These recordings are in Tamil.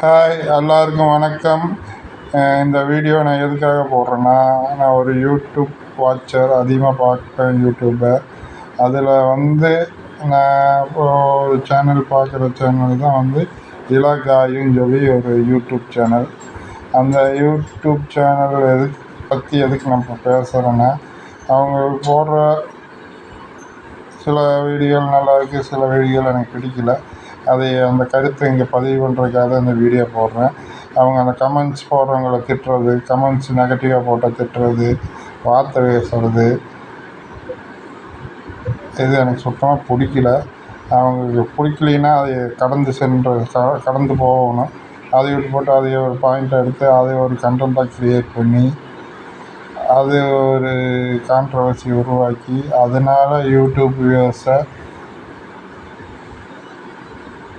ஹாய், எல்லாருக்கும் வணக்கம். இந்த வீடியோ நான் எதுக்காக போடுறேன்னா, நான் ஒரு யூடியூப் வாட்சர், அதிகமாக பார்ப்பேன் யூடியூப்பை. அதில் நான் ஒரு சேனல் பார்க்குற சேனல் தான் இலகாயின்னு சொல்லி ஒரு யூடியூப் சேனல். அந்த யூடியூப் சேனல் எதுக்கு நம்ம பேசுகிறேன்னா, அவங்க போடுற சில வீடியோகள் நல்லா இருக்குது, சில வீடியோகள் எனக்கு பிடிக்கல. அந்த கருத்தை இங்கே பதிவு பண்ணுறதுக்காக இந்த வீடியோ போடுறேன். அவங்க அந்த கமெண்ட்ஸ் போடுறவங்கள திட்டுறது, கமெண்ட்ஸ் நெகட்டிவாக போட்டால் திட்டுறது, வார்த்தை பேசுறது, இது எனக்கு சுத்தமாக பிடிக்கல. அவங்களுக்கு பிடிக்கலைன்னா அதை கடந்து போகணும். அதை விட்டு போட்டு அதை ஒரு பாயிண்ட்டை எடுத்து அதை ஒரு கண்டென்ட்டாக க்ரியேட் பண்ணி அது ஒரு கான்ட்ரவர்சி உருவாக்கி அதனால் யூடியூப் வியூவர்ஸை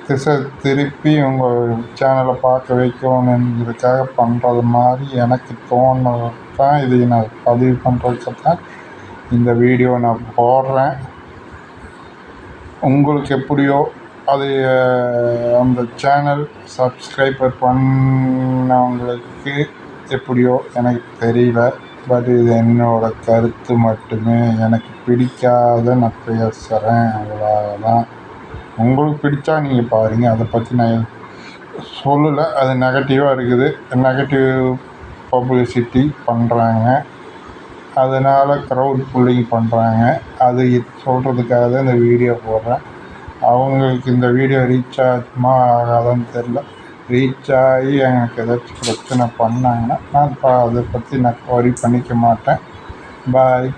திசை திருப்பி உங்கள் சேனலை பார்க்க வைக்கணுங்கிறதுக்காக பண்ணுறது மாதிரி எனக்கு தோணுது தான். இதை நான் பதிவு பண்ணுறதுக்கு தான் இந்த வீடியோ நான் போடுறேன். உங்களுக்கு எப்படியோ அது அந்த சேனல் சப்ஸ்கிரைபர் பண்ணவங்களுக்கு எப்படியோ எனக்கு தெரியல. பட் இது என்னோடய கருத்து மட்டுமே. எனக்கு பிடிக்காத நான் பேசுகிறேன், அவ்வளோதான். உங்களுக்கு பிடிச்சா நீங்கள் பாருங்கள், அதை பற்றி நான் சொல்லலை. அது நெகட்டிவாக இருக்குது, நெகட்டிவ் பப்ளிசிட்டி பண்ணுறாங்க, அதனால் க்ரௌட் புல்லிங் பண்ணுறாங்க. அது சொல்கிறதுக்காக தான் இந்த வீடியோ போடுறேன். அவங்களுக்கு இந்த வீடியோ ரீச் ஆகுமா ஆகாதான்னு தெரில. ரீச் ஆகி எனக்கு ஏதாச்சும் பிரச்சனை பண்ணாங்கன்னா நான் அதை பற்றி நான் வரி பண்ணிக்க மாட்டேன். பாய்.